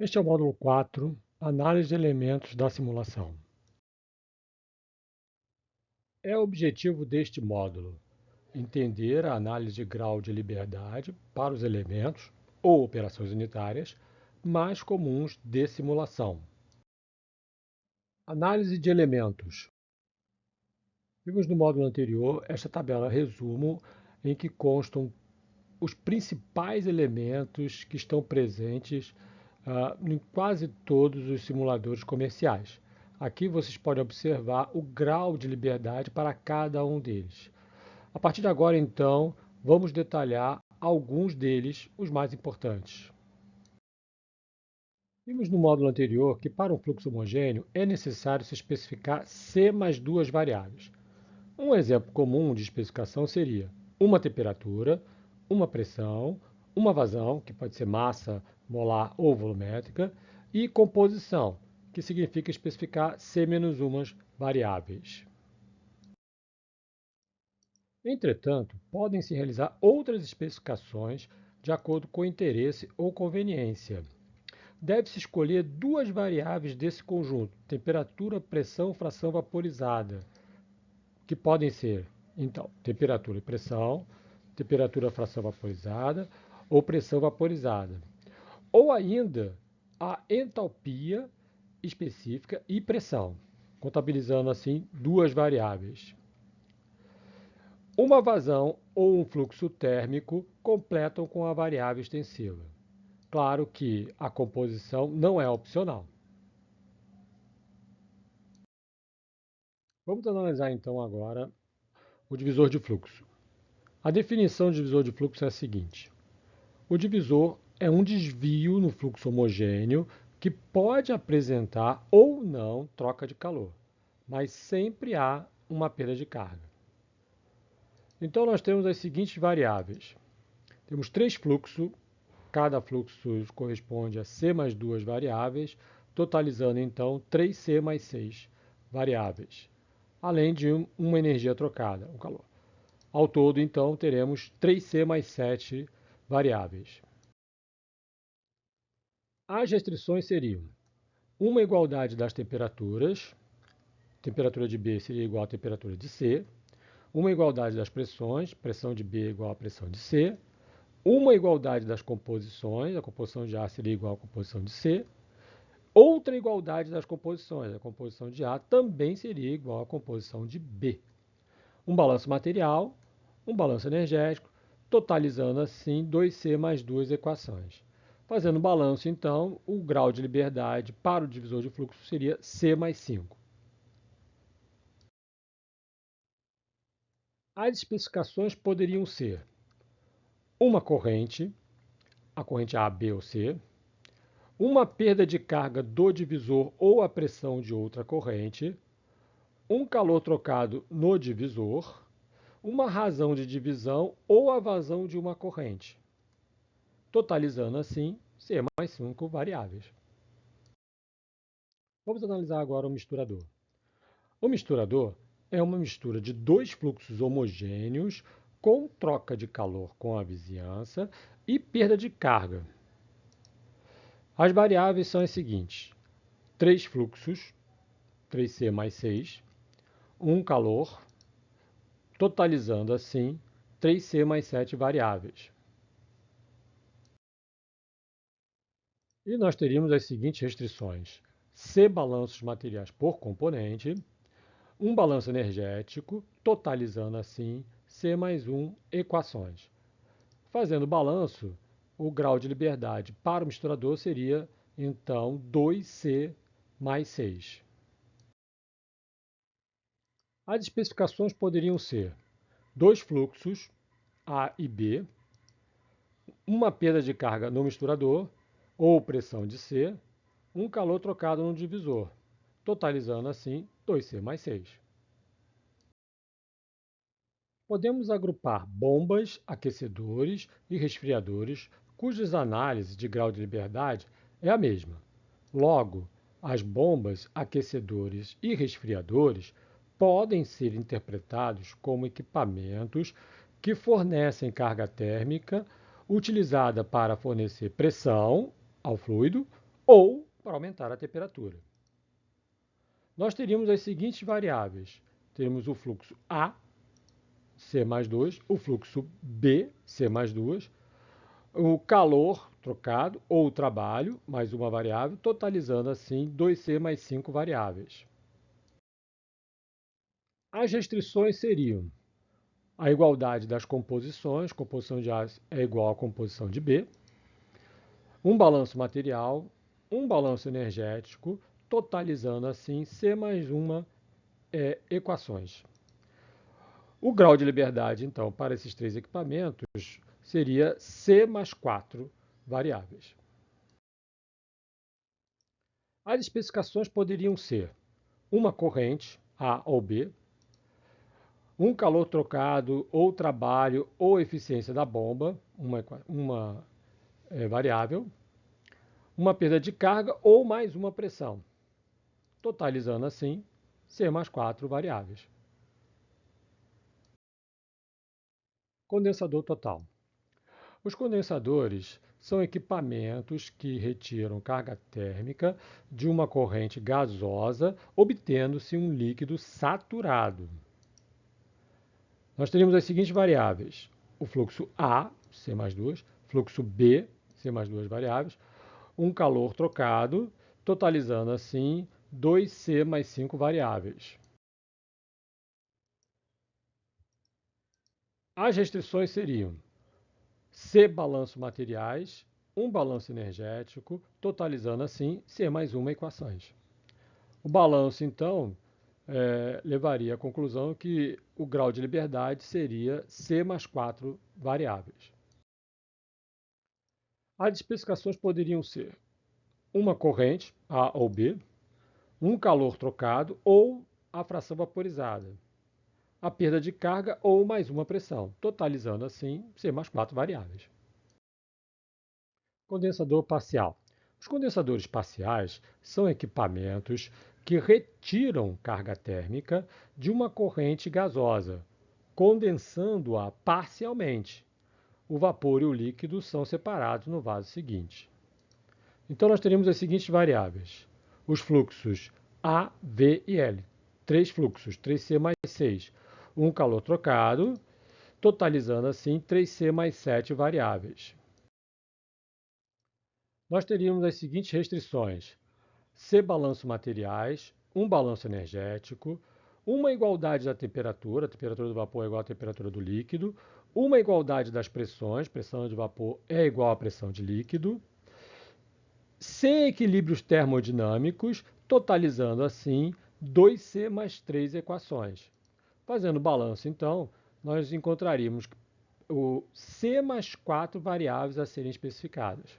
Este é o módulo 4, Análise de elementos da simulação. É o objetivo deste módulo entender a análise de grau de liberdade para os elementos ou operações unitárias mais comuns de simulação. Análise de elementos. Vimos no módulo anterior esta tabela resumo em que constam os principais elementos que estão presentes em quase todos os simuladores comerciais. Aqui vocês podem observar o grau de liberdade para cada um deles. A partir de agora, então, vamos detalhar alguns deles, os mais importantes. Vimos no módulo anterior que para um fluxo homogêneo é necessário se especificar C mais duas variáveis. Um exemplo comum de especificação seria uma temperatura, uma pressão, uma vazão, que pode ser massa, molar ou volumétrica, e composição, que significa especificar C menos umas variáveis. Entretanto, podem-se realizar outras especificações de acordo com interesse ou conveniência. Deve-se escolher duas variáveis desse conjunto, temperatura, pressão, fração vaporizada, que podem ser, então, temperatura e pressão, temperatura, fração vaporizada ou pressão vaporizada. Ou ainda a entalpia específica e pressão, contabilizando assim duas variáveis. Uma vazão ou um fluxo térmico completam com a variável extensiva. Claro que a composição não é opcional. Vamos analisar então agora o divisor de fluxo. A definição de divisor de fluxo é a seguinte: o divisor é um desvio no fluxo homogêneo que pode apresentar ou não troca de calor, mas sempre há uma perda de carga. Então nós temos as seguintes variáveis. Temos três fluxos, cada fluxo corresponde a C mais duas variáveis, totalizando então 3C mais 6 variáveis, além de uma energia trocada, o calor. Ao todo, então, teremos 3C mais 7 variáveis. As restrições seriam uma igualdade das temperaturas, temperatura de B seria igual à temperatura de C, uma igualdade das pressões, pressão de B igual à pressão de C, uma igualdade das composições, a composição de A seria igual à composição de C, outra igualdade das composições, a composição de A também seria igual à composição de B. Um balanço material, um balanço energético, totalizando assim 2C mais duas equações. Fazendo o balanço, então, o grau de liberdade para o divisor de fluxo seria C mais 5. As especificações poderiam ser uma corrente, a corrente A, B ou C, uma perda de carga do divisor ou a pressão de outra corrente, um calor trocado no divisor, uma razão de divisão ou a vazão de uma corrente, totalizando assim C mais 5 variáveis. Vamos analisar agora o misturador. O misturador é uma mistura de dois fluxos homogêneos com troca de calor com a vizinhança e perda de carga. As variáveis são as seguintes: três fluxos, 3C mais 6, um calor, totalizando assim 3C mais 7 variáveis. E nós teríamos as seguintes restrições: C balanços materiais por componente, um balanço energético, totalizando assim C mais 1 equações. Fazendo o balanço, o grau de liberdade para o misturador seria, então, 2C mais 6. As especificações poderiam ser dois fluxos, A e B, uma perda de carga no misturador, ou pressão de C, um calor trocado no divisor, totalizando assim 2C mais 6. Podemos agrupar bombas, aquecedores e resfriadores, cujas análises de grau de liberdade é a mesma. Logo, as bombas, aquecedores e resfriadores podem ser interpretados como equipamentos que fornecem carga térmica utilizada para fornecer pressão ao fluido ou para aumentar a temperatura. Nós teríamos as seguintes variáveis. Teríamos o fluxo A, C mais 2, o fluxo B, C mais 2, o calor trocado ou o trabalho, mais uma variável, totalizando assim 2C mais 5 variáveis. As restrições seriam a igualdade das composições, composição de A é igual à composição de B, um balanço material, um balanço energético, totalizando assim C mais uma equações. O grau de liberdade, então, para esses três equipamentos seria C mais 4 variáveis. As especificações poderiam ser uma corrente, A ou B, um calor trocado, ou trabalho, ou eficiência da bomba, uma variável, uma perda de carga ou mais uma pressão, totalizando assim C mais 4 variáveis. Condensador total. Os condensadores são equipamentos que retiram carga térmica de uma corrente gasosa, obtendo-se um líquido saturado. Nós teríamos as seguintes variáveis: o fluxo A, C mais 2, fluxo B, C mais 2 variáveis, um calor trocado, totalizando assim 2C mais 5 variáveis. As restrições seriam C balanço materiais, um balanço energético, totalizando assim C mais uma equações. O balanço, então, levaria à conclusão que o grau de liberdade seria C mais 4 variáveis. As especificações poderiam ser uma corrente, A ou B, um calor trocado ou a fração vaporizada, a perda de carga ou mais uma pressão, totalizando assim C mais 4 variáveis. Condensador parcial. Os condensadores parciais são equipamentos que retiram carga térmica de uma corrente gasosa, condensando-a parcialmente. O vapor e o líquido são separados no vaso seguinte. Então, nós teríamos as seguintes variáveis: os fluxos A, V e L. Três fluxos, 3C mais 6. Um calor trocado, totalizando assim 3C mais 7 variáveis. Nós teríamos as seguintes restrições: C balanço materiais, um balanço energético, uma igualdade da temperatura, a temperatura do vapor é igual à temperatura do líquido, uma igualdade das pressões, pressão de vapor é igual à pressão de líquido, C equilíbrios termodinâmicos, totalizando assim 2C mais 3 equações. Fazendo o balanço, então, nós encontraríamos o C mais 4 variáveis a serem especificadas.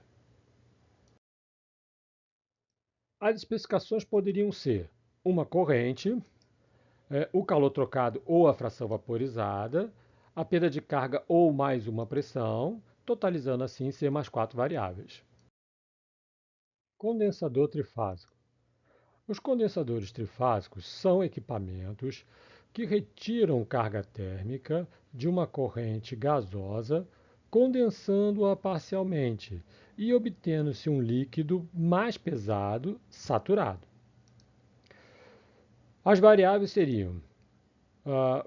As especificações poderiam ser uma corrente, o calor trocado ou a fração vaporizada, a perda de carga ou mais uma pressão, totalizando assim C mais 4 variáveis. Condensador trifásico. Os condensadores trifásicos são equipamentos que retiram carga térmica de uma corrente gasosa, condensando-a parcialmente e obtendo-se um líquido mais pesado, saturado. As variáveis seriam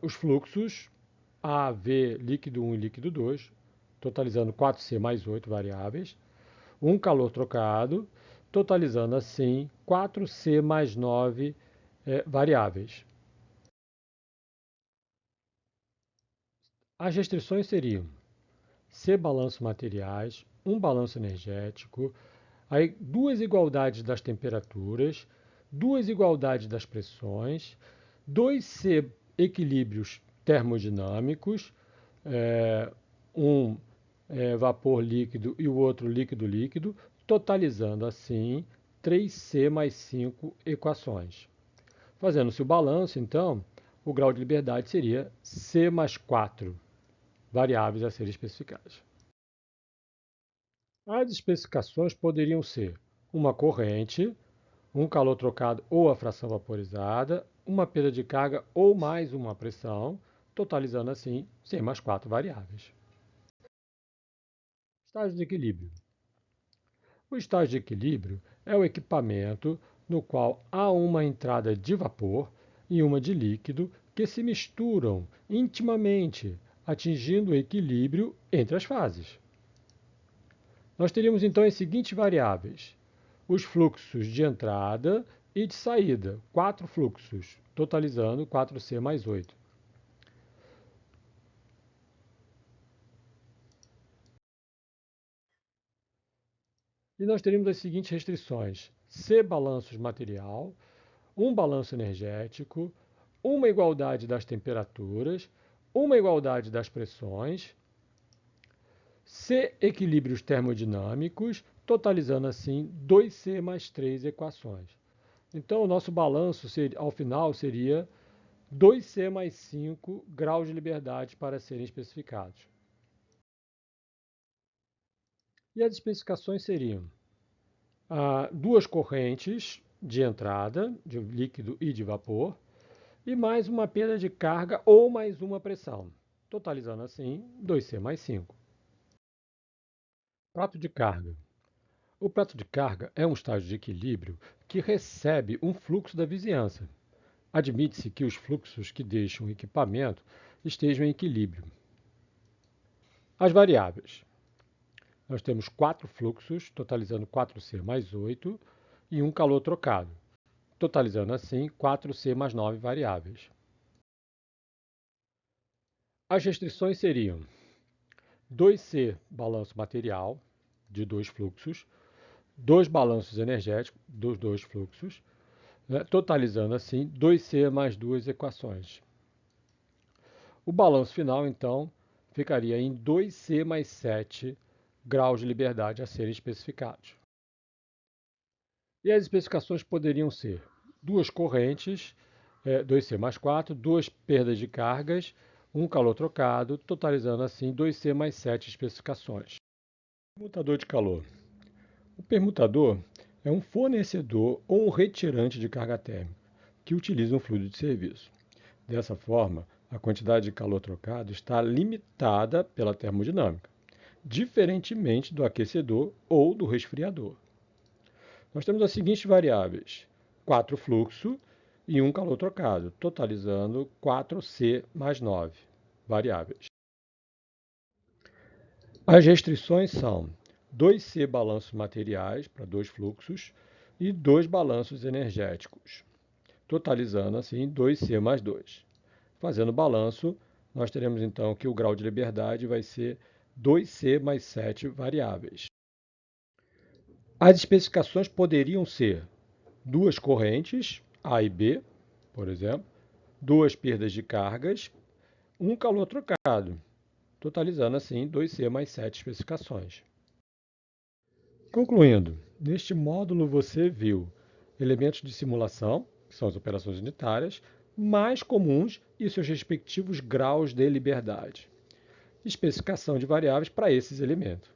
os fluxos A, V, líquido 1 e líquido 2, totalizando 4C mais 8 variáveis, um calor trocado, totalizando assim 4C mais 9 variáveis. As restrições seriam C balanço materiais, um balanço energético, aí duas igualdades das temperaturas, duas igualdades das pressões, 2C equilíbrios termodinâmicos, um vapor líquido e o outro líquido-líquido, totalizando assim 3C mais 5 equações. Fazendo-se o balanço, então, o grau de liberdade seria C mais 4 variáveis a serem especificadas. As especificações poderiam ser uma corrente, um calor trocado ou a fração vaporizada, uma perda de carga ou mais uma pressão, totalizando assim C mais 4 variáveis. Estágio de equilíbrio. O estágio de equilíbrio é o equipamento no qual há uma entrada de vapor e uma de líquido que se misturam intimamente, atingindo o equilíbrio entre as fases. Nós teríamos então as seguintes variáveis: os fluxos de entrada e de saída, 4 fluxos, totalizando 4C mais 8. E nós teríamos as seguintes restrições: C balanços material, um balanço energético, uma igualdade das temperaturas, uma igualdade das pressões, C equilíbrios termodinâmicos, totalizando assim 2C mais 3 equações. Então, o nosso balanço ao final seria 2C mais 5 graus de liberdade para serem especificados. E as especificações seriam duas correntes de entrada, de líquido e de vapor, e mais uma perda de carga ou mais uma pressão, totalizando assim 2C mais 5. Prato de carga. O prato de carga é um estágio de equilíbrio que recebe um fluxo da vizinhança. Admite-se que os fluxos que deixam o equipamento estejam em equilíbrio. As variáveis. Nós temos 4 fluxos, totalizando 4C mais 8, e um calor trocado, totalizando assim 4C mais 9 variáveis. As restrições seriam 2C balanço material, de 2 fluxos, 2 balanços energéticos, dos 2 fluxos, totalizando assim 2C mais 2 equações. O balanço final, então, ficaria em 2C mais 7 graus de liberdade a serem especificados. E as especificações poderiam ser duas correntes, 2C mais 4, duas perdas de cargas, um calor trocado, totalizando assim 2C mais 7 especificações. Permutador de calor. O permutador é um fornecedor ou um retirante de carga térmica que utiliza um fluido de serviço. Dessa forma, a quantidade de calor trocado está limitada pela termodinâmica, diferentemente do aquecedor ou do resfriador. Nós temos as seguintes variáveis: 4 fluxo e 1 calor trocado, totalizando 4C mais 9 variáveis. As restrições são 2C balanços materiais para 2 fluxos e 2 balanços energéticos, totalizando assim 2C mais 2. Fazendo o balanço, nós teremos então que o grau de liberdade vai ser 2C mais 7 variáveis. As especificações poderiam ser duas correntes, A e B, por exemplo, duas perdas de cargas, um calor trocado, totalizando assim 2C mais 7 especificações. Concluindo, neste módulo você viu elementos de simulação, que são as operações unitárias, mais comuns e seus respectivos graus de liberdade. Especificação de variáveis para esses elementos.